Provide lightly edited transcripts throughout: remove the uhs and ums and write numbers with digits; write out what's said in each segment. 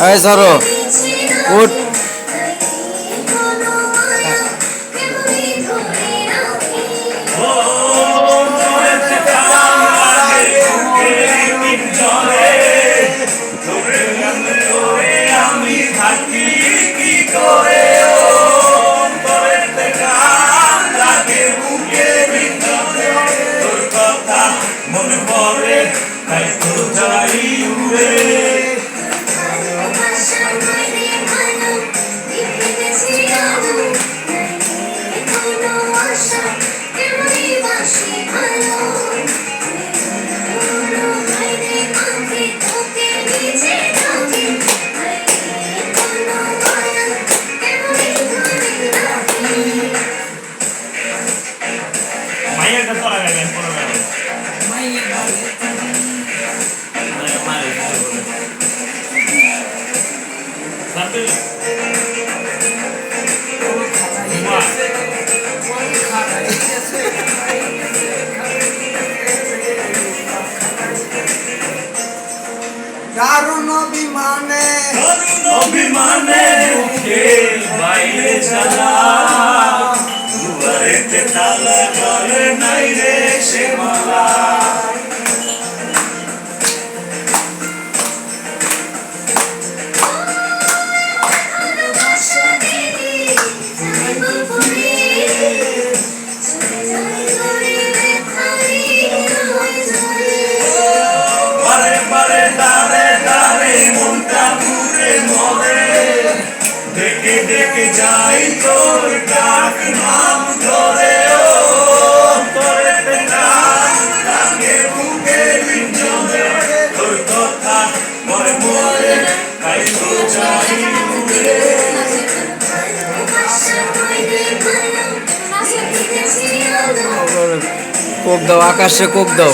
এই সরো উঠ। দারুণ অভিমানে মুখের বাইরে জ্বালা দুয়ারেতে তালা ঘরে নাই রে সে মালা ডেকে যাই তোর ডাক নাম ধরে ও তোর নাম লাগে বুকে বিঞ্জনে তোর কথা মরে মরে তাই তো যাই উড়ে কোক দাও, আকাশে কোক দাও,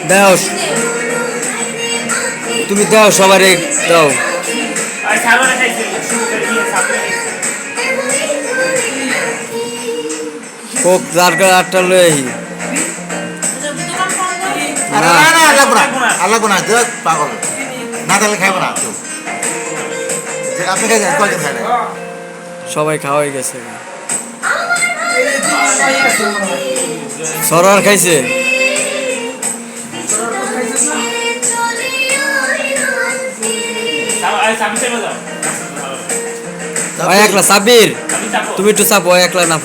দাও তুমি দাও, সবারে দাও। কোক দরকার 8টা লই আল্লাহ না পাগল না তাহলে খাইব না আপনি খাইছেন কয়জন খাই সবাই খাওয়াই গেছে। সরোয়ার খাইছে, একলা সাব্বির তুমি একটু চাপো, একলা না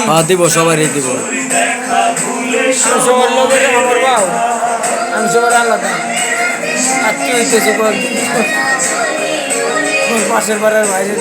হ্যাঁ দিব, সবারই দিব। আমি সবার আলাদা আর কি হইতেছে পাশের পাড়ার বাইরে